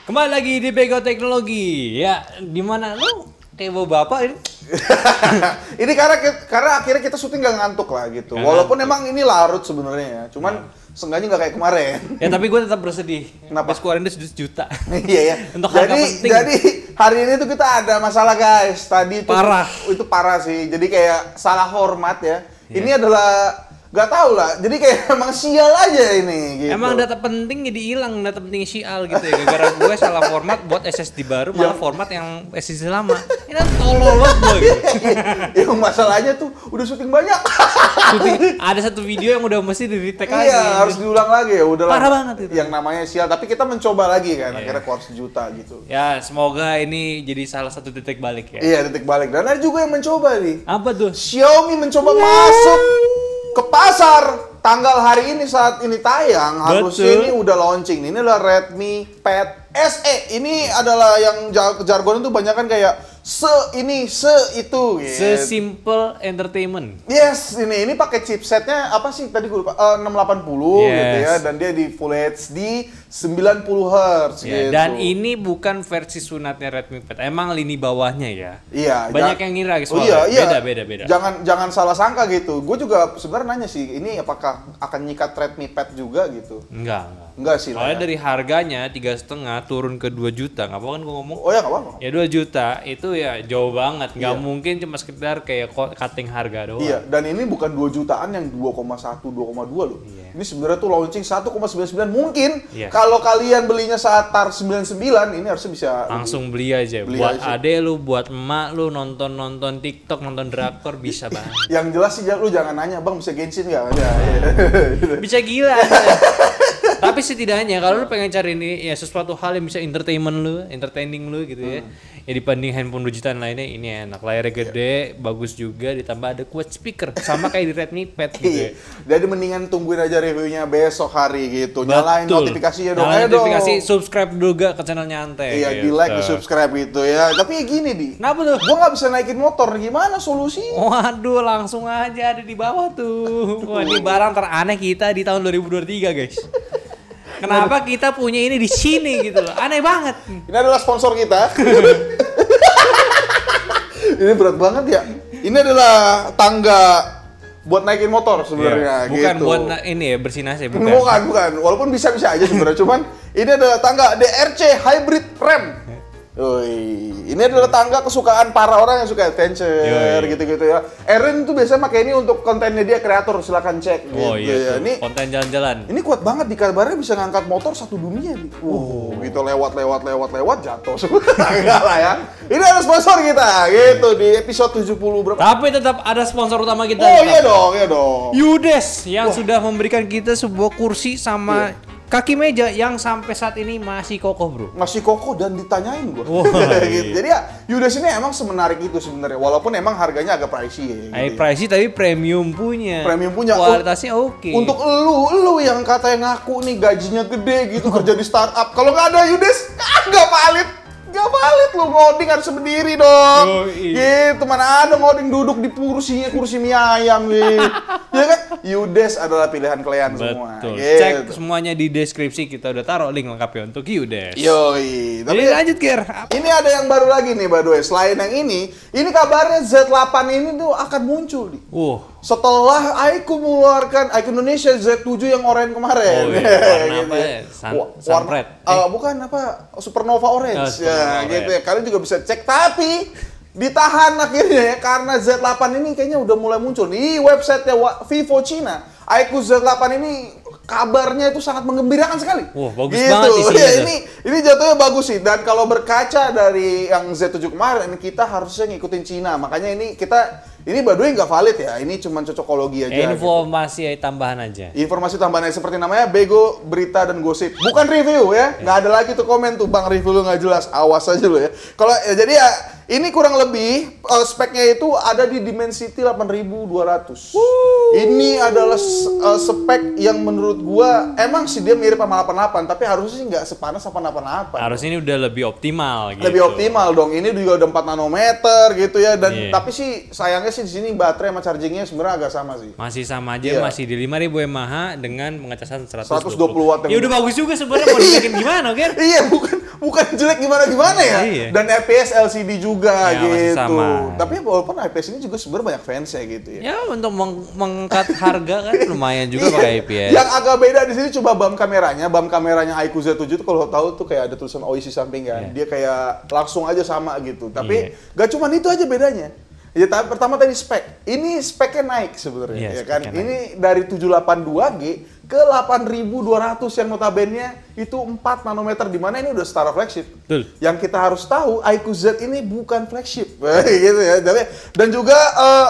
Kembali lagi di Bego Teknologi. Ya, gimana lu kayak bawa bapak ini? Ini karena akhirnya kita syuting gak ngantuk lah gitu. Walaupun emang ini larut sebenarnya ya. Cuman seenggaknya nggak kayak kemarin. Ya tapi gue tetap bersedih. Kenapa? Best keluarin dia sejuta. Iya ya. Untuk harga penting. Jadi hari ini tuh kita ada masalah guys. Tadi parah. Itu parah sih. Jadi kayak salah hormat ya. Ini adalah gak tau lah, jadi kayak emang sial aja ini gitu. Emang data penting jadi hilang, data penting sial gitu ya. Gara-gara gue salah format buat SSD baru malah format yang SSD lama. Ini kan tolol banget gue gitu. Yang masalahnya tuh udah syuting banyak. Ada satu video yang udah mesti di-retake lagi. Iya, harus diulang lagi ya. Udah parah banget itu. Yang namanya sial, tapi kita mencoba lagi kan, akhirnya keluar 1 juta gitu. Ya, semoga ini jadi salah satu titik balik ya. Iya, titik balik. Dan ada juga yang mencoba nih. Apa tuh? Xiaomi mencoba masuk ke pasar tanggal hari ini saat ini tayang. Harusnya ini udah launching. Ini adalah Redmi Pad SE. Ini adalah yang jargon itu banyak kan kayak itu gitu. Simple entertainment. Yes, ini pakai chipsetnya apa sih tadi gue lupa 680 gitu ya, dan dia di Full HD 90 Hz gitu. Dan ini bukan versi sunatnya Redmi Pad. Emang lini bawahnya ya. Iya. Banyak yang ngira guys. Iya. Beda. Jangan salah sangka gitu. Gue juga sebenarnya nanya sih, ini apakah akan nyikat Redmi Pad juga gitu? Enggak sih. Soalnya dari harganya 3,5 turun ke 2 juta. Nggak apa kan gue ngomong? Oh ya nggak apa-apa. Ya 2 juta itu ya jauh banget. Nggak mungkin cuma sekedar kayak cutting harga doang. Iya, dan ini bukan 2 jutaan yang 2,1, 2,2 loh. Iya. Ini sebenarnya tuh launching 1,99 mungkin. Iya. Kalau kalian belinya saat TAR 99, ini harusnya bisa langsung beli aja. Buat ade lu, buat emak lu, nonton TikTok, nonton drakor bisa banget. Yang jelas sih lu jangan nanya, "Bang, bisa Genshin nggak?" Ya. Bisa gila. Tapi setidaknya kalau lu pengen cari ini ya sesuatu hal yang bisa entertaining lu gitu ya. Ya dibanding handphone 2 jutaan lainnya ini enak. Layarnya gede, bagus juga, ditambah ada quad speaker sama kayak di Redmi Pad gitu ya. Jadi mendingan tungguin aja reviewnya besok hari gitu. Nyalain notifikasinya dong. Nyalain notifikasi, subscribe juga ke channel Nyantai. Iya, gitu. Di-like, di-subscribe gitu ya. Tapi gini, Di. Kenapa tuh? Gua nggak bisa naikin motor. Gimana solusinya? Waduh, langsung aja ada di bawah tuh. Wah, ini barang teraneh kita di tahun 2023, guys. Kenapa kita punya ini di sini gitu loh? Aneh banget. Ini adalah sponsor kita. Ini berat banget ya. Ini adalah tangga buat naikin motor sebenarnya. Bukan gitu. Buat ini ya bersih nasi, bukan. Bukan. Walaupun bisa aja sebenarnya. Cuman ini adalah tangga DRC Hybrid Rem. Ini adalah tangga kesukaan para orang yang suka adventure gitu-gitu ya. Erin tuh biasanya pakai ini untuk kontennya dia, kreator, silakan cek gitu ya. Ini konten jalan-jalan. Ini kuat banget, di kabarnya bisa ngangkat motor satu dunia nih. Gitu lewat jatuh. Enggak lah ya. Ini ada sponsor kita gitu di episode 70 berapa? Tapi tetap ada sponsor utama kita. Oh iya dong. Yudes yang sudah memberikan kita sebuah kursi sama kaki meja yang sampai saat ini masih kokoh, bro. Masih kokoh dan ditanyain gua. Gitu. Jadi ya Yudes ini emang semenarik itu sebenarnya, walaupun emang harganya agak pricey ya. Gitu. Pricey tapi premium punya. Kualitasnya oke. Untuk lu yang katanya ngaku nih gajinya gede gitu kerja di startup, kalau nggak ada Yudes nggak valid. Gak valid lu, ngoding harus sendiri dong. Gitu, mana ada ngoding duduk di kursi mie ayam gitu. Ya kan? Yudes adalah pilihan kalian semua. Betul. Gitu. Cek semuanya di deskripsi, kita udah taruh link lengkapnya untuk Yudes. Yoi. Tapi lanjut, Ger. Ini ada yang baru lagi nih, by the way. Selain yang ini kabarnya Z8 ini tuh akan muncul nih. Setelah iQOO mengeluarkan iQOO Indonesia Z7 yang oranye kemarin. Warna apa ya? Sunred. Bukan apa, Supernova Orange. Gitu ya. Kalian juga bisa cek, tapi ditahan akhirnya ya karena Z8 ini kayaknya udah mulai muncul di websitenya Vivo Cina. iQOO Z8 ini kabarnya itu sangat menggembirakan sekali. Bagus banget isinya. Ini jatuhnya bagus sih, dan kalau berkaca dari yang Z7 kemarin kita harusnya ngikutin Cina. Makanya ini by the way nggak valid ya. Ini cuma cocokologi aja. Informasi tambahan aja. Informasi tambahan aja, seperti namanya Bego, berita dan gosip. Bukan review ya. Nggak ada lagi tuh komen tuh, "Bang, review lu nggak jelas." Awas aja lu ya. Kalau jadi ya ini kurang lebih speknya itu ada di Dimensity 8200. Ini adalah spek yang menurut gua emang sih dia mirip sama 88, tapi harusnya sih nggak sepanas sama 88. Harusnya ini udah lebih optimal gitu. Lebih optimal dong. Ini juga udah 4 nanometer gitu ya, dan tapi sih sayangnya sih di sini baterai sama chargingnya sebenarnya agak sama sih. Masih sama aja, masih di 5000 mAh dengan pengecasan 120 watt. Ya udah bagus juga sebenarnya, mau dibikin gimana, Ger? Iya, bukan jelek gimana ya. Iya. Dan FPS LCD juga ya, gitu. sama. Tapi walaupun IPS ini juga sebenarnya banyak fans ya gitu ya. Ya untuk mengangkat harga kan lumayan juga pakai IPS. Yang agak beda di sini coba BAM kameranya iQOO Z7 itu kalau tahu tuh kayak ada tulisan OIS samping kan. Dia kayak langsung aja sama gitu. Tapi gak cuma itu aja bedanya. Ya pertama tadi spek. Ini speknya naik sebenarnya ya kan. Ini dari 782G ke 8200 yang notabene itu 4 nanometer, di mana ini udah setara flagship. Betul. Yang kita harus tahu iQOO Z ini bukan flagship. Gitu ya. Dan juga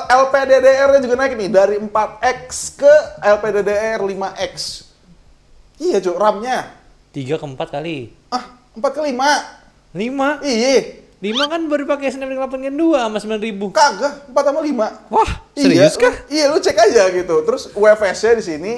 LPDDR-nya juga naik nih dari 4X ke LPDDR 5X. Iya, Cuk, RAM-nya 3 ke 4 kali. 4 ke 5. 5? Iya. 5 kan baru pakai Snapdragon 8 Gen 2 sama 9000. Kagak, 4 sama 5. Wah, serius kah? Iya, lu cek aja gitu. Terus UFS-nya di sini,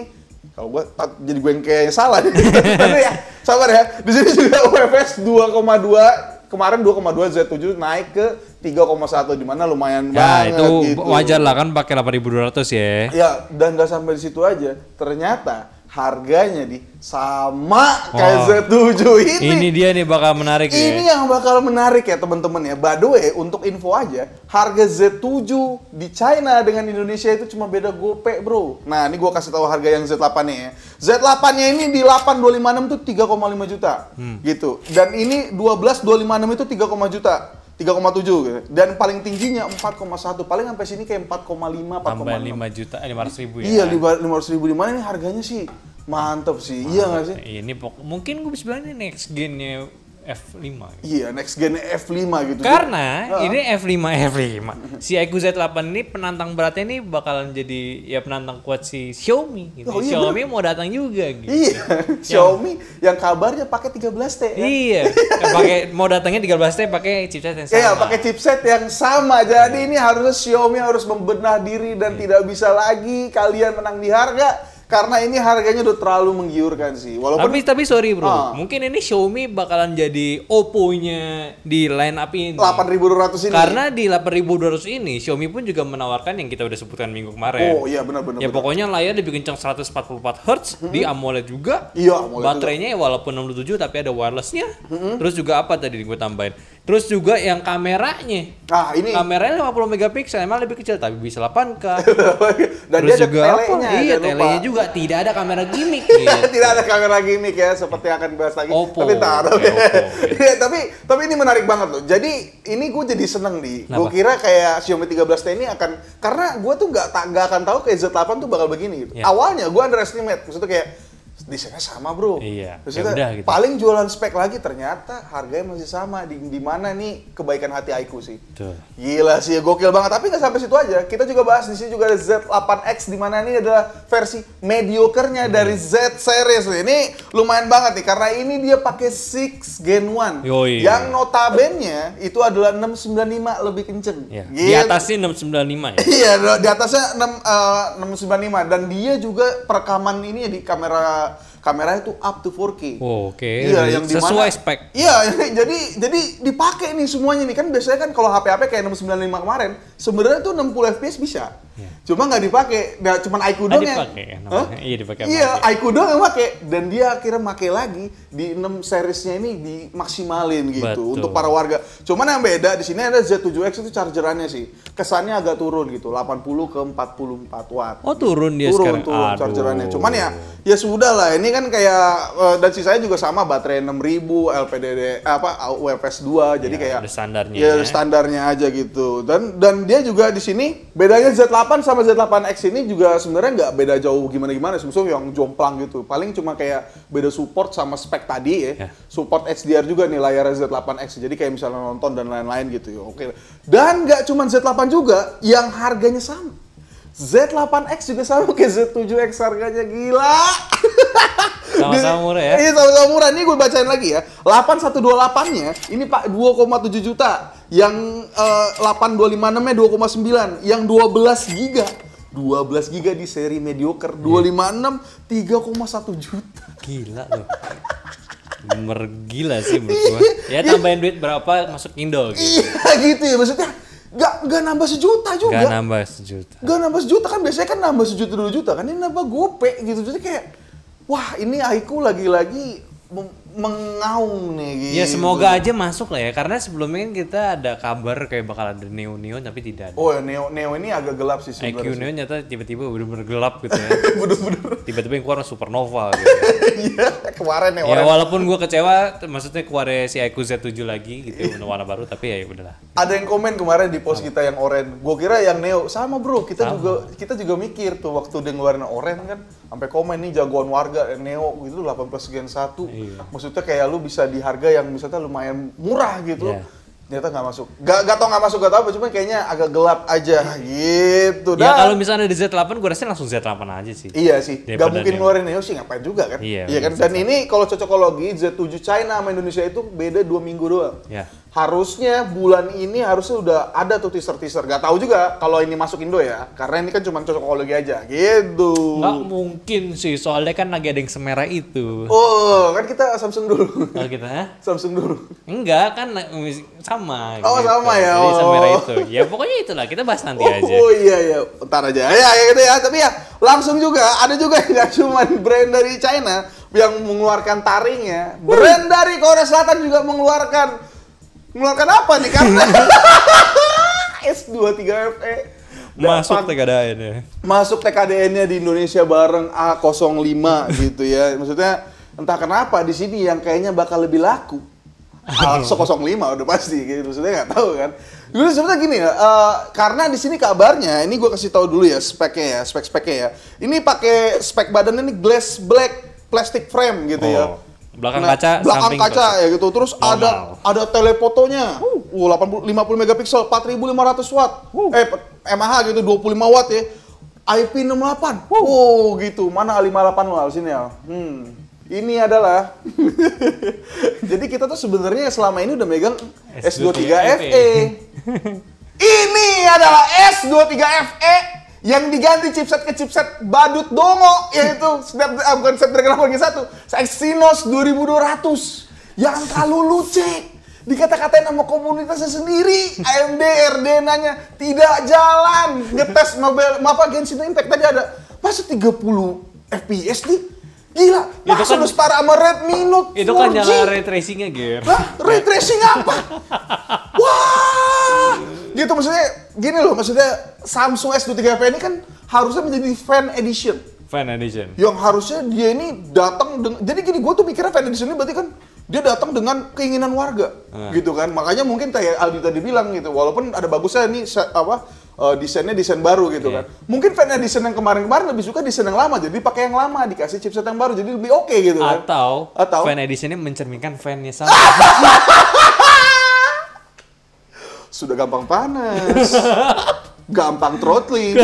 kalau gua jadi gue yang kayaknya salah nih. Tapi ya, sabar ya. Di sini juga UFS 2,2, kemarin 2,2 Z7 naik ke 3,1, di mana lumayan banget itu gitu. wajar lah kan pakai 8200 ya. Ya, dan nggak sampai di situ aja. Ternyata harganya sama kayak Z7 ini. Ini dia nih bakal menarik ya. Ini yang bakal menarik ya teman-teman ya. By the way, untuk info aja, harga Z7 di China dengan Indonesia itu cuma beda gope, bro. Nah, ini gua kasih tahu harga yang Z8-nya ya. Z8-nya ini di 8256 tuh 3,5 juta. Gitu. Dan ini 12256 itu 3, juta. 3,7 gitu. Dan paling tingginya 4,1. Paling sampai sini kayak 4,5, 4,6. Tambah 5 juta, 500 ribu ya. Iya, 500 ribu. Di mana nih harganya sih? Mantep sih. Iya nggak sih? Ini mungkin gue bisa bilang ini next gen-nya F5. Gitu. Iya, next gen F5 gitu. Karena ini F5. Si iQOO Z8 ini penantang beratnya ini bakalan jadi ya penantang kuat si Xiaomi gitu. Xiaomi mau datang juga gitu. Iya, Xiaomi yang kabarnya pakai 13T ya. Iya, pakai mau datangnya 13T pakai chipset yang sama. Iya, pakai chipset yang sama. Jadi ini harusnya Xiaomi harus membenah diri dan tidak bisa lagi kalian menang di harga. Karena ini harganya udah terlalu menggiurkan sih. Walaupun tapi sorry bro, mungkin ini Xiaomi bakalan jadi Oppo-nya di line up ini. 8200 ini. Karena di 8200 ini Xiaomi pun juga menawarkan yang kita udah sebutkan minggu kemarin. Oh iya benar. Ya pokoknya layar lebih kencang 144 Hz di AMOLED juga. Iya, AMOLED. Baterainya ya walaupun 67 tapi ada wirelessnya. Terus juga apa tadi gue tambahin? Terus juga yang kameranya. Ini kameranya 50 megapiksel, emang lebih kecil tapi bisa 8K. Dan terus dia ada juga telenya. Iya, telenya juga tidak ada kamera gimmick gitu. Tidak ada kamera gimmick ya, seperti akan dibahas lagi. Oppo. Tapi taruh Oppo, ya, tapi ini menarik banget loh. Jadi ini gue jadi seneng nih. Gue kira kayak Xiaomi 13T ini akan, karena gue tuh nggak akan tahu kayak Z8 tuh bakal begini gitu. Awalnya gue underestimate, maksudnya kayak desainnya sama bro. Iya. Terus gitu. paling jualan spek lagi, ternyata harganya masih sama. Di mana nih kebaikan hati iQOO sih? Tuh. Gila sih, gokil banget. Tapi nggak sampai situ aja. Kita juga bahas di sini juga ada Z8X, di mana ini adalah versi mediocre-nya dari Z series. Ini lumayan banget nih karena ini dia pakai 6 Gen 1. Yang notabene itu adalah 695 lebih kenceng. Ya. Di atasnya 695 ya. Iya, di atasnya 695 dan dia juga perekaman ini di kameranya itu up to 4K. Oh, oke. Iya, yang sesuai spek. Iya, jadi dipakai nih semuanya nih. Kan biasanya kan kalau HP kayak 695 kemarin, sebenarnya tuh 60 FPS bisa. Yeah. Cuma nggak dipakai. Nah, cuman iQOO doang yang Iya, dipakai. Iya, iQOO doang yang pakai, dan dia akhirnya pakai lagi di 6 seriesnya ini dimaksimalin gitu. Betul. Untuk para warga. Cuman yang beda di sini ada Z7X itu chargerannya sih. Kesannya agak turun gitu, 80 ke 44 watt. Oh, turun dia sekarang. Turun chargerannya. Cuman ya sudah lah. Ini kan kayak dan sisanya juga sama, baterai 6000, LPDD UFS 2. Jadi kayak ada standarnya. Ya, standarnya aja gitu. Dan dia juga di sini bedanya Z8 sama Z8X ini juga sebenarnya nggak beda jauh gimana-gimana, semuanya yang jomplang gitu. Paling cuma kayak beda support sama spek tadi ya. Support HDR juga nih layar Z8X. Jadi kayak misalnya nonton dan lain-lain gitu ya. Oke. Dan nggak cuma Z8 juga yang harganya sama. Z8X juga sama kayak Z7X, harganya gila. Sama-sama murah ya. Iya, sama-sama murah. Ini gue bacain lagi ya. 8128-nya ini Pak 2,7 juta. Yang 8256-nya 2,9. Yang 12 giga. 12 giga di seri mediocre. 256 3,1 juta. Gila loh. Bener gila sih menurut gua. Ya tambahin duit berapa masuk Indo gitu. Iya gitu ya maksudnya. Gak nambah sejuta juga. Gak nambah sejuta. Gak nambah sejuta kan biasanya kan nambah sejuta 2 juta kan ini nambah gope gitu. Jadi kayak wah ini Aiku lagi-lagi mengaung nih gitu. Ya semoga aja masuk lah ya karena sebelumnya kan kita ada kabar kayak bakal ada Neo tapi tidak ada. Oh ya Neo ini agak gelap sih IQ sebenarnya. Neo nyata tiba-tiba bener-bener gelap gitu ya. Bener-bener. Tiba-tiba yang keluar supernova gitu. Iya kemarin ya Ya orang. walaupun gua kecewa maksudnya keluar si IQ Z7 lagi gitu warna baru tapi ya udahlah. Ada yang komen kemarin di post kita yang oren. Gue kira yang Neo sama bro. Kita juga mikir tuh waktu dia ngeluarin oren kan sampai komen nih jagoan warga Neo gitu 18 Gen 1. Iya. Maksudnya kayak lu bisa di harga yang misalnya lumayan murah gitu. Yeah. Ternyata nggak masuk. Gak tau nggak masuk gak tau apa, cuma kayaknya agak gelap aja gitu. Ya kalau misalnya di Z8 gue rasa langsung Z8 aja sih. Iya sih, gak Daripada mungkin Neo. ngeluarin Neo sih ngapain juga kan? Iya, kan. Dan ini kalau cocokologi Z7 China sama Indonesia itu beda 2 minggu doang. Ya. Harusnya bulan ini harusnya udah ada tuh teaser-teaser. Gak tahu juga kalau ini masuk Indo ya, karena ini kan cuma cocokologi aja gitu. Nggak mungkin sih, soalnya kan lagi ada yang semerah itu. Oh, kan kita Samsung dulu. Kalau kita, hah? Samsung dulu. Enggak kan sama. Oh, sama ya. Jadi semerah Oh. itu. Ya pokoknya itulah, kita bahas nanti aja. Oh iya, ntar aja. Ya gitu ya, tapi ya langsung juga, ada juga yang gak cuma brand dari China yang mengeluarkan taringnya. Brand dari Korea Selatan juga mengeluarkan apa nih? Karena S23FE Masuk TKDN ya. masuk TKDN-nya di Indonesia bareng A05 gitu ya. Maksudnya entah kenapa di sini yang kayaknya bakal lebih laku. A05 udah pasti gitu. Maksudnya nggak tahu kan. Dulu sebenarnya gini ya, karena di sini kabarnya, ini gue kasih tahu dulu ya speknya ya, spek-speknya ya. Ini pakai spek badannya ini glass black plastic frame gitu ya. Belakang Nah, kaca, belakang samping kaca ya gitu. Terus normal. ada telefotonya. 50 megapiksel, 4500 watt. mAh gitu 25 watt ya. IP68. Gitu. Mana A58 lo sini ya? Ini adalah jadi kita tuh sebenarnya selama ini udah megang S23FE. Ini adalah S23FE yang diganti chipset ke chipset badut dongo, yaitu bukan Snapdragon 8 Gen 1, Exynos 2200 yang kalau lu cek dikata-katain sama komunitasnya sendiri, AMD RDNA-nya tidak jalan, ngetes Genshin Impact tadi ada masa 30 FPS nih. Gila, masa lu setara sama Redmi Note 4G? Itu kan nyala ray tracing-nya, Ger. Hah? Ray tracing apa? Wah! Gitu maksudnya, gini loh, maksudnya Samsung S23FE ini kan harusnya menjadi fan edition. Fan edition. Yang harusnya dia ini datang dengan, jadi gini, gue tuh mikirnya fan edition ini berarti kan dia datang dengan keinginan warga, gitu kan. Makanya mungkin kayak Aldi tadi bilang gitu, walaupun ada bagusnya nih desainnya desain baru gitu kan. Mungkin fan edition yang kemarin-kemarin lebih suka desain yang lama, jadi pakai yang lama, dikasih chipset yang baru, jadi lebih oke gitu kan. Atau fan edition-nya mencerminkan fan-nya sama. Sudah gampang panas, gampang throttling,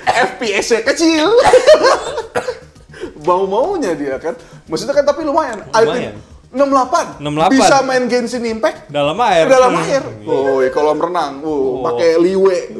FPS-nya kecil, mau-maunya dia kan. Maksudnya kan tapi lumayan. Lumayan. 68 bisa main Genshin Impact dalam air. Oh, kalau renang, pakai liwe,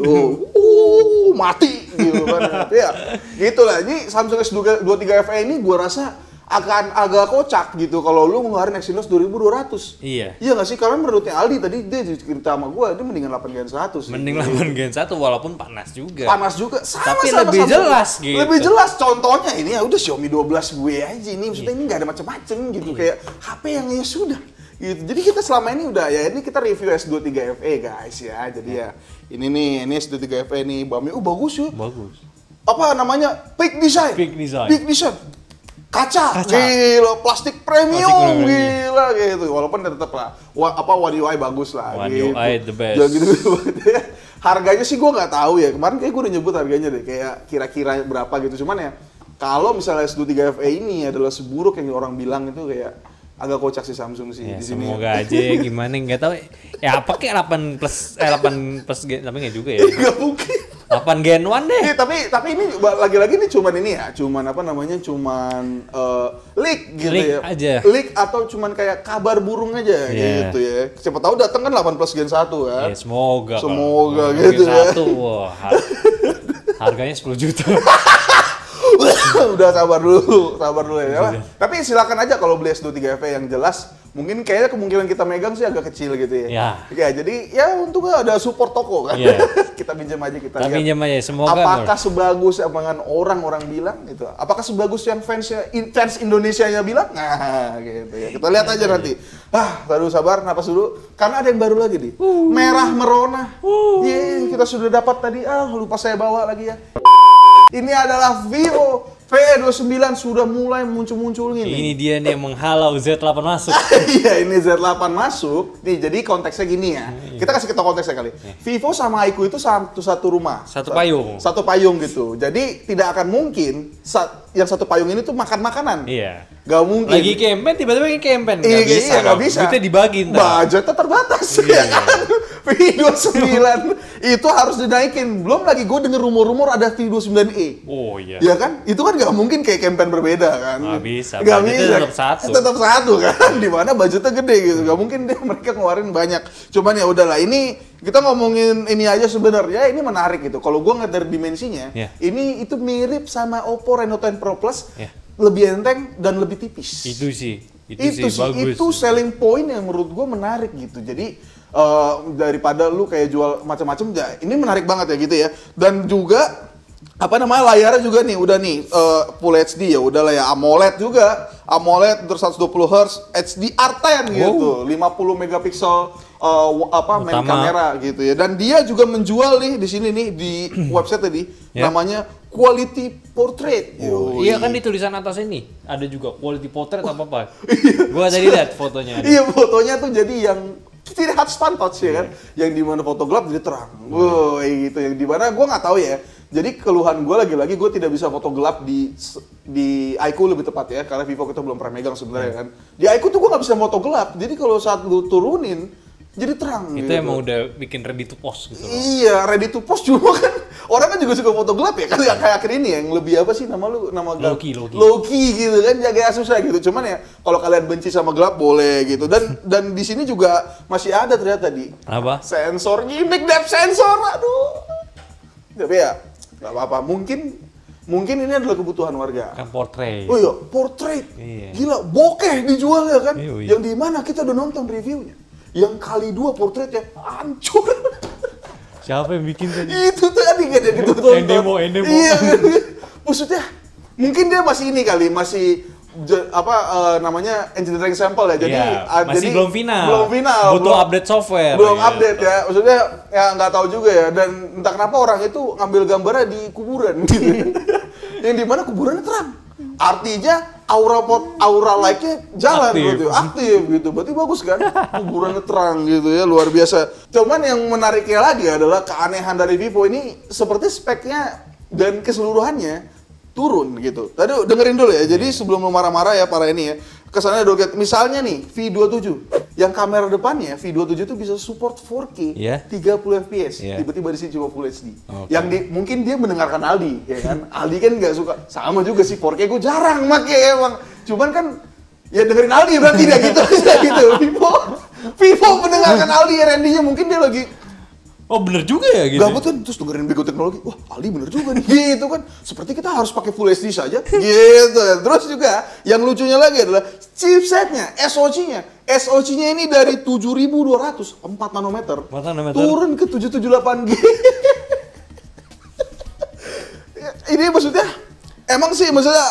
mati gitu kan. Ya, gitulah. Jadi Samsung S23FE ini gua rasa akan agak kocak gitu kalau lu ngeluarin Exynos 2200. Iya. Iya nggak sih? Karena menurutnya Aldi tadi dia cerita sama gua, dia mendingan 8 Gen 1 sih. Mending 8 Gen 1 walaupun panas juga. Panas juga. Tapi lebih jelas gitu. Lebih jelas. Contohnya ini ya udah Xiaomi 12 gue aja ini. Maksudnya ini nggak ada macam-macam gitu. Kayak HP yang ya sudah. Gitu. Jadi kita selama ini udah ya ini kita review S23FE guys ya. Jadi ya ini S23FE nih. Bagus ya. Bagus. Apa namanya? Peak design. Kaca. Gila, plastik premium, gila gitu. Walaupun tetap lah, One UI bagus lah. One gitu. UI the best. Jangan gitu. Harganya sih gue nggak tahu ya. Kemarin kayak gue udah nyebut harganya deh, kayak kira-kira berapa gitu. Cuman ya, kalau misalnya S23FE ini adalah seburuk yang orang bilang itu kayak agak kocak sih Samsung sih Ya, di sini. semoga aja gimana nggak tahu. Ya apa kayak 8 plus Gen tapi nggak juga ya. Nggak mungkin. 8 Gen 1 deh. Tapi ini lagi-lagi ini cuman ini ya, cuman apa namanya, cuman leak gitu Leak ya. aja. Leak atau cuman kayak kabar burung aja gitu ya. Siapa tahu datang kan 8 Plus Gen 1 kan. Ya, semoga Gitu ya. Satu, wah, harganya 10 juta. Udah sabar dulu ya. Tapi silakan aja kalau beli S23 FE yang jelas. Mungkin kayaknya kemungkinan kita megang sih agak kecil gitu ya. Ya jadi ya untungnya ada support toko kan. Ya. Kita pinjam aja, kita lihat. Pinjam aja, semoga. Apakah sebagus yang orang-orang bilang gitu? Apakah sebagus yang fans Indonesianya bilang? Nah, gitu ya. Kita lihat aja nanti. Baru sabar, napas dulu. Karena ada yang baru lagi nih. Merah merona. Kita sudah dapat tadi. Lupa saya bawa lagi ya. Ini adalah Vivo V29 sudah mulai muncul-muncul gini. Ini dia nih yang menghalau Z8 masuk. Iya, ini Z8 masuk. Nih, jadi konteksnya gini ya. Kita kasih kita konteksnya kali. Vivo sama iQOO itu satu rumah. Satu payung. Satu payung gitu. Jadi tidak akan mungkin yang satu payung ini tuh makan makanan. Iya. Gak mungkin. Lagi campaign, tiba-tiba lagi campaign. Gak bisa. Duitnya dibagi ntar. Budgetnya terbatas. Ya kan? V29 itu harus dinaikin. Belum lagi gue denger rumor-rumor ada V29e. Oh iya. Ya kan? Itu kan gak mungkin kayak campaign berbeda kan? Gak bisa. Gak bisa. Tetap satu. Tetap satu kan? Dimana budgetnya gede gitu. Gak mungkin deh mereka ngeluarin banyak. Cuman ya udahlah, ini kita ngomongin ini aja sebenarnya ini menarik gitu. Kalau gue ngeliat dari dimensinya, ini itu mirip sama Oppo Reno 10 Pro Plus. Lebih enteng dan lebih tipis. Itu sih Itu bagus. selling point yang menurut gue menarik gitu. Jadi daripada lu kayak jual macam-macam, ya ini menarik banget ya gitu ya. Dan juga layarnya juga nih udah nih Full HD ya, udah lah ya, AMOLED juga. AMOLED terus 120 Hz HDR10 gitu. 50 megapiksel main kamera gitu ya. Dan dia juga menjual nih di sini nih di website tadi namanya Quality Portrait. Iya kan di tulisan atas ini ada juga Quality Portrait apa. Gua tadi lihat fotonya. Iya, fotonya tuh jadi yang tidak hot spot touch ya kan. Yang di mana foto gelap jadi terang. Gitu. Yang di mana gua nggak tahu ya. Jadi keluhan gue lagi-lagi gue tidak bisa foto gelap di iQOO lebih tepat ya, karena Vivo kita belum pernah megang sebenarnya kan. Di iQOO tuh gue nggak bisa foto gelap. Jadi kalau saat lu turunin jadi terang. Itu gitu. emang udah bikin ready to post gitu loh. Iya, ready to post cuma kan orang kan juga suka foto gelap ya kan, kayak akhir ini yang lebih apa sih nama Loki gitu kan, jaga susah gitu. Cuman ya kalau kalian benci sama gelap boleh gitu. Dan di sini juga masih ada ternyata apa? Sensor gimmick depth sensor. Aduh. Tapi ya nggak apa-apa. Mungkin ini adalah kebutuhan warga. Kan portrait. Oh iya, portrait. Iya. Gila, bokeh dijual ya kan. Iya. Yang di mana kita udah nonton reviewnya. Yang kali 2 portraitnya hancur. Siapa yang bikin tadi? Itu tadi kan yang kita tonton. Endemo. Iya. Maksudnya mungkin dia masih ini kali, masih namanya engineering sample ya. Jadi masih jadi belum final. Butuh update software. Belum update ya. Maksudnya ya nggak tahu juga ya. Dan entah kenapa orang itu ngambil gambarnya di kuburan gitu. Yang di mana kuburannya terang. Artinya aura light-nya jalan aktif gitu. Berarti bagus kan? Kuburannya terang gitu ya, luar biasa. Cuman yang menariknya lagi adalah keanehan dari Vivo ini seperti speknya dan keseluruhannya turun gitu. Tadi dengerin dulu ya. Jadi sebelum lu marah-marah ya para ini ya. Kesannya doget. Misalnya nih V27 yang kamera depannya V27 itu bisa support 4K 30 fps. Tiba-tiba di sini cuma Full HD. Yang mungkin dia mendengarkan Aldi ya kan. Aldi kan nggak suka. Sama juga sih 4K gue jarang make emang. Cuman kan ya dengerin Aldi berarti dia gitu. Gitu. Vivo mendengarkan Aldi R&D-nya mungkin dia lagi oh bener juga ya gitu. Gabut kan, terus dengerin Bego Teknologi. Wah, Aldi bener juga nih. Gitu kan. Seperti kita harus pakai Full HD saja. Gitu. Terus juga yang lucunya lagi adalah chipsetnya, SoC-nya. SoC-nya ini dari 7200, 4 nanometer. Turun ke 778G. Ini maksudnya emang sih maksudnya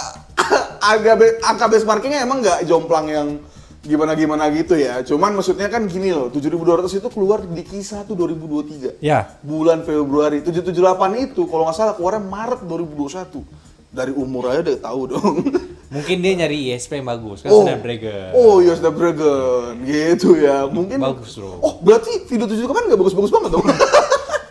angka benchmarkingnya emang nggak jomplang yang gimana gitu ya. Cuman maksudnya kan gini loh, 7200 itu keluar di Q1 2023. Ya. Bulan Februari. 778 itu kalau nggak salah keluarnya Maret 2021. Dari umur aja udah tahu dong. Mungkin dia nyari ISP yang bagus, kan Snapdragon. Oh iya Snapdragon, gitu ya. Mungkin bagus loh. Oh berarti video 7 kan nggak bagus-bagus banget dong?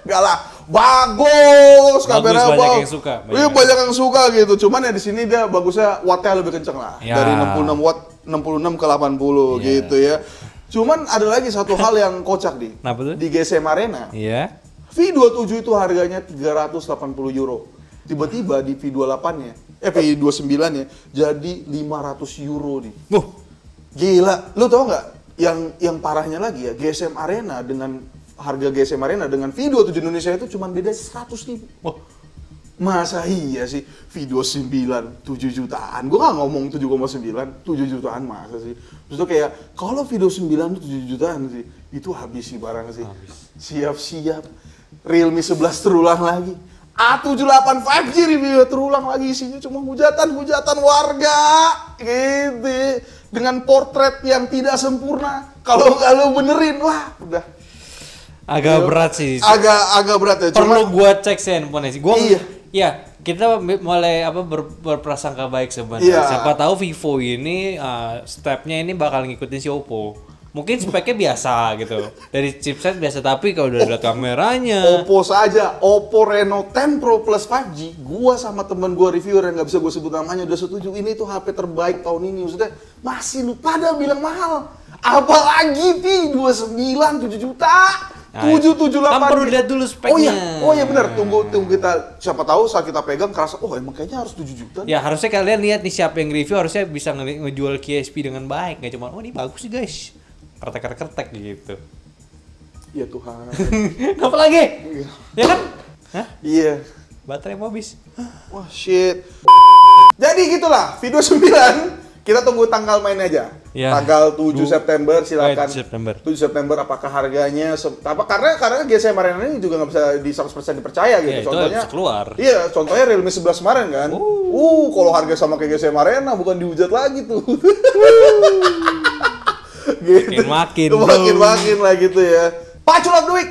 Enggak lah, bagus kamera banyak yang suka. Iya banyak yang suka gitu. Cuman ya di sini dia bagusnya wattnya lebih kenceng lah. Ya. Dari 66 watt 66 ke 80 gitu ya. Cuman ada lagi satu hal yang kocak nih. Kenapa tuh? Di GSM Arena. Iya. V27 itu harganya 380 euro. Tiba-tiba di V28-nya, V29-nya jadi 500 euro nih. Gila, lu tau nggak? Yang parahnya lagi ya, GSM Arena dengan harga GSM Arena dengan V27 Indonesia itu cuma beda 100.000. Masa iya sih V29 7 jutaan? Gue gak ngomong 7,9, 7 jutaan masa sih? Terus kayak kalau V29 itu 7 jutaan sih, itu habis sih barang sih. Siap-siap Realme 11 terulang lagi. A78 5G review terulang lagi, isinya cuma hujatan-hujatan warga gitu. Dengan portrait yang tidak sempurna. Kalau nggak lo benerin, wah udah. Agak berat sih. Agak berat ya. Perlu gua cek sih handphone sih. Gua iya. Ya, kita mulai berprasangka baik sebenarnya. Iya. Siapa tahu Vivo ini stepnya ini bakal ngikutin si Oppo. Mungkin speknya biasa gitu. Dari chipset biasa, tapi kalau udah lihat kameranya. Oppo saja, Oppo Reno 10 Pro Plus 5G. Gua sama temen gua reviewer yang nggak bisa gua sebut namanya udah setuju ini tuh HP terbaik tahun ini. Maksudnya masih lu pada bilang mahal. Apalagi V29 7 juta. 778. Kan perlu lihat dulu speknya. Oh iya benar. Tunggu kita, siapa tahu saat kita pegang kerasa emang kayaknya harus 7 juta. Ya harusnya kalian lihat nih siapa yang review, harusnya bisa ngejual KSP dengan baik, nggak cuma ini bagus sih guys, kertek gitu. Ya Tuhan. Apa lagi? Ya kan? Hah? Iya. Baterai mau habis. Wah shit. Jadi gitulah V29. Kita tunggu tanggal main aja. Ya. Tanggal 7 September silakan. 7 September apakah harganya karena GSM Arena ini juga nggak bisa di 100% dipercaya gitu. Ya, contohnya keluar. Iya, contohnya Realme 11 kemarin kan. Kalau harga sama kayak GSM Arena bukan dihujat lagi tuh. Gitu. Makin lah gitu ya. Pacul of the Week.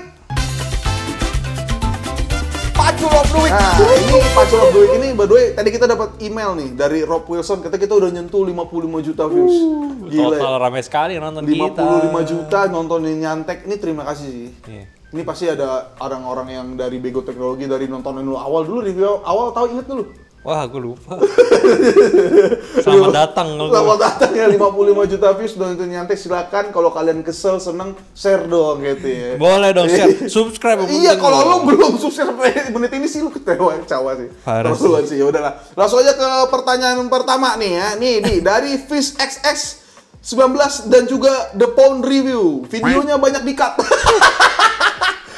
Nah, ini Pacul of the Week ini by the way, tadi kita dapat email nih dari Rob Wilson, kita udah nyentuh 55 juta views. Gila. Total ramai sekali nonton 55 kita. 55 juta nontonin Nyantek. Ini terima kasih sih. Yeah. Ini pasti ada orang-orang yang dari Bego Teknologi, dari nontonin lu awal dulu, review awal, tahu inget dulu. Wah, aku lupa. Selamat datang. Selamat datang ya, 55 juta views nonton Nyantek. Silakan kalau kalian kesel, seneng, share dong gitu ya. Boleh dong, share. Subscribe. Iya, kalau lo belum subscribe menit ini sih lu kecewa sih. Terus sih, ya udahlah. Langsung aja ke pertanyaan pertama nih ya. Nih dari Fish XX 19 dan juga The Pound Review. Videonya banyak di-cut.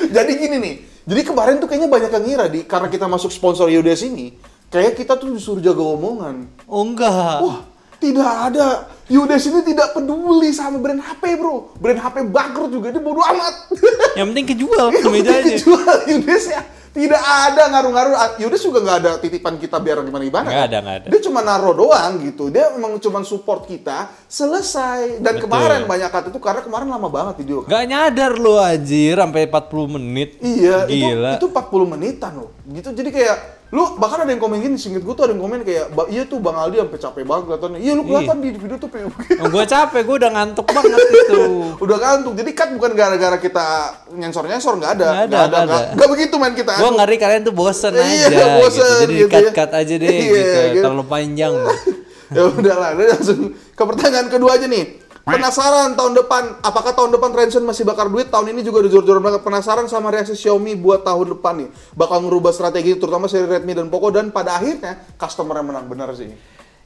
Jadi gini nih. Jadi kemarin tuh kayaknya banyak yang ngira karena kita masuk sponsor Yodes ini, kayak kita tuh disuruh jaga omongan. Oh enggak. Wah, tidak ada. Yodes ini tidak peduli sama brand HP, bro. Brand HP bangkrut juga, dia bodo amat. Yang penting kejual mejanya. Kejual Yodes ya. Tidak ada ngaruh-ngaruh. Yodes juga nggak ada titipan kita biar gimana-gimana. Nggak ada. Dia cuma naruh doang gitu. Dia memang cuma support kita, selesai. Dan betul. Kemarin banyak kata itu karena kemarin lama banget video. Nggak nyadar lo anjir, sampai 40 menit. Iya, gila. Itu 40 menitan loh. Gitu, jadi kayak lu bahkan ada yang komen gini, singkat gue tuh ada yang komen kayak, iya tuh Bang Aldi sampai capek banget kelihatannya. Iya lu kelihatan di video tuh kayak gue capek, gue udah ngantuk banget itu. Udah ngantuk, jadi kan bukan gara-gara kita nyensor-nyensor, nggak ada. Nggak begitu main kita. Gue ngeri kalian tuh bosen aja. Iya, bosen gitu. Jadi gitu cut aja deh gitu. Terlalu panjang. Ya udahlah, langsung ke pertanyaan kedua aja nih. Penasaran tahun depan, apakah tahun depan Transsion masih bakar duit? Tahun ini juga udah jor-joran banget. Penasaran sama reaksi Xiaomi buat tahun depan nih. Bakal ngerubah strategi terutama seri Redmi dan Poco, dan pada akhirnya customer yang menang, benar sih.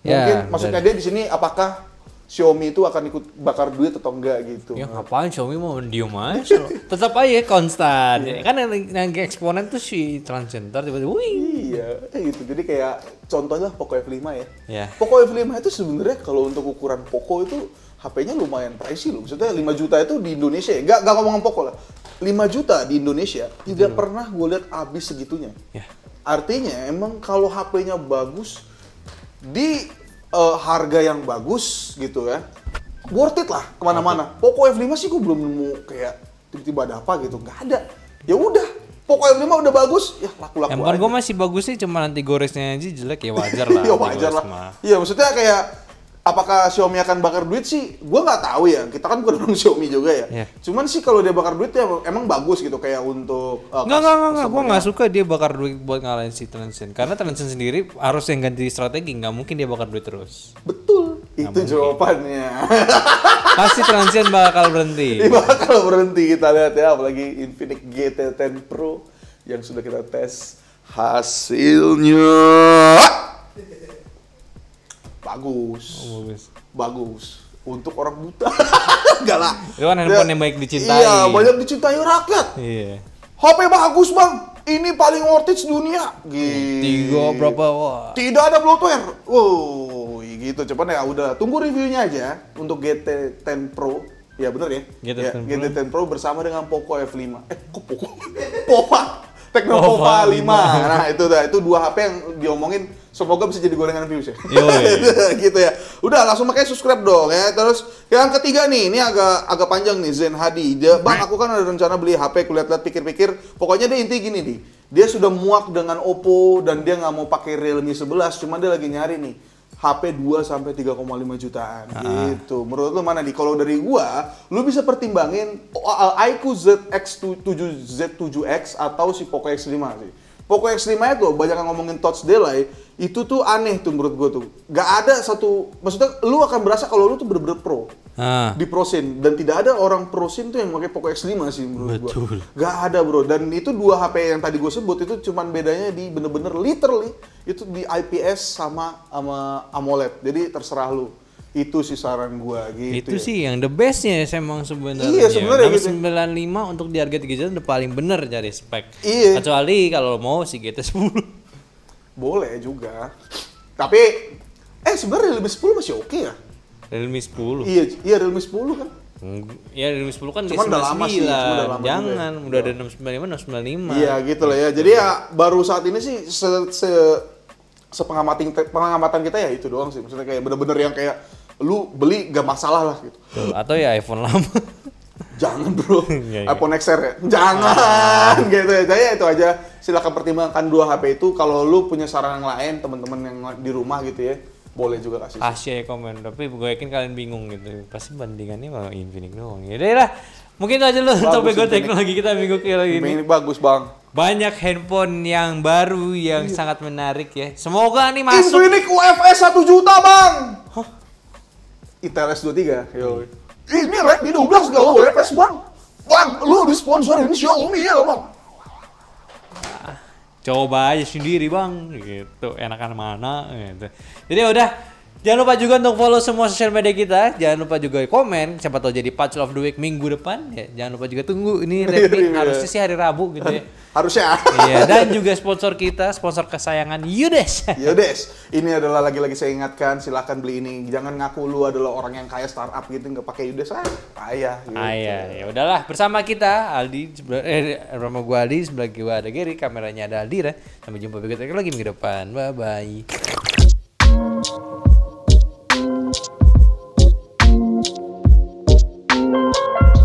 Mungkin maksudnya dia di sini apakah Xiaomi itu akan ikut bakar duit atau enggak gitu. Ya ngapain, Xiaomi mau diem aja. Tetap aja konstan. Kan yang eksponen tuh si Transsion, tiba-tiba wih. Iya, gitu. Jadi kayak contohnya Poco F5 ya. Yeah. Poco F5 itu sebenarnya kalau untuk ukuran Poco itu HP-nya lumayan pricey loh. Maksudnya 5 juta itu di Indonesia ya. Nggak ngomong Poco lah. 5 juta di Indonesia tidak pernah gue lihat habis segitunya. Yeah. Artinya emang kalau HP-nya bagus di harga yang bagus gitu ya, worth it lah kemana-mana. Poco F5 sih gue belum nemu kayak tiba-tiba ada apa gitu. Nggak ada. Ya udah. Poco F5 udah bagus, ya laku-laku aja. Handphone gue masih bagus sih, cuma nanti goresnya aja jelek, ya wajar lah. Ya wajar lah. Iya, maksudnya kayak apakah Xiaomi akan bakar duit sih? Gue nggak tahu ya. Kita kan bukan orang Xiaomi juga ya. Yeah. Cuman sih kalau dia bakar duit ya emang bagus gitu kayak untuk. Nggak. Gue nggak suka dia bakar duit buat ngalahin si Transsion. Karena Transsion sendiri harus yang ganti strategi. Nggak mungkin dia bakar duit terus. Betul. Itu jawabannya. Pasti Transsion bakal berhenti. Dia bakal berhenti, kita lihat ya. Apalagi Infinix GT 10 Pro. yang sudah kita tes hasilnya bagus. Oh, bagus. Bagus untuk orang buta. Enggak lah. Itu kan handphone yang baik dicintai. Iya, banyak dicintai rakyat. Iya. HP bagus bang, ini paling worth it sedunia. Tiga berapa wah? Tidak ada bloatware. Oh, gitu. Cepat ya, udah tunggu reviewnya aja untuk GT10 Pro. Ya bener ya. GT10 Pro bersama dengan Poco F5. Kok Poco? Pova. Tecno Pova 5. Nah, itu dua HP yang diomongin semoga bisa jadi gorengan views ya. Gitu ya. Udah langsung makanya subscribe dong ya. Terus yang ketiga nih, ini agak panjang nih Zen Hadi. Bang, aku kan ada rencana beli HP, aku lihat-lihat pikir-pikir. Pokoknya dia inti gini nih. Dia sudah muak dengan Oppo dan dia nggak mau pakai Realme 11, cuma dia lagi nyari nih HP 2 sampai 3,5 jutaan gitu. Menurut lu mana nih? Kalau dari gua, lu bisa pertimbangin iQOO Z7X atau si Poco X5 sih. Poco X5 itu banyak yang ngomongin touch delay, itu tuh aneh tuh menurut gua tuh. Gak ada satu, maksudnya lu akan berasa kalau lu tuh bener-bener pro. Di prosin, dan tidak ada orang prosin tuh yang pakai Poco X5 sih menurut gua. Gak ada bro, dan itu dua HP yang tadi gue sebut itu cuman bedanya di bener-bener literally itu di IPS sama AMOLED, jadi terserah lu. Itu sih saran gua gitu. Itu sih yang the bestnya emang sebenarnya. Iya sebenarnya gitu. 95 untuk di harga 3 juta udah paling bener cari spek. Iya. Kecuali kalau mau si GT10. Boleh juga. Tapi sebenarnya Realme 10 masih oke ya. Realme 10. Iya Realme 10 kan. Iya Realme 10 kan cuman udah lama sih, jangan, udah ada 695, 695. Iya gitu lah ya. Jadi ya baru saat ini sih sepengamatan kita ya itu doang sih. Maksudnya kayak bener-bener yang kayak lu beli gak masalah lah gitu. Atau ya iPhone lama. Jangan bro, iPhone XR ya? Jangan gitu ya. Jadi itu aja, silakan pertimbangkan dua HP itu. Kalau lu punya saran yang lain, teman-teman yang di rumah gitu ya, boleh juga kasih. Kasih ya komen, tapi gue yakin kalian bingung gitu. Pasti bandingannya sama Infinix doang. Yaudah lah, mungkin itu aja lo untuk Bego Teknologi kita minggu kali ini. Ini bagus bang. Banyak handphone yang baru yang sangat menarik ya. Semoga nih masuk. Infinix UFS 1 juta bang. Hah? ITLS 23. Yo. Ini Redmi 12 gak UFS bang. Bang, lu disponsorin Xiaomi ya bang. Coba aja sendiri bang, gitu. Enakan mana, gitu. Jadi udah. Jangan lupa juga untuk follow semua sosial media kita. Jangan lupa juga komen. Siapa tahu jadi Patch of the Week minggu depan. Ya, jangan lupa juga tunggu ini Redmi. Harusnya sih hari Rabu gitu ya. Harusnya. Iya. Dan juga sponsor kita, sponsor kesayangan Yudes. Yudes. Ini adalah lagi-lagi saya ingatkan. Silahkan beli ini. Jangan ngaku lu adalah orang yang kaya startup gitu nggak pakai Yudes. Kaya. Gitu. Ya udahlah. Bersama kita Aldi. Sama gua Aldi. Sebelah gua ada Gary. Kameranya ada Aldira. Sampai jumpa lagi minggu depan. Bye bye.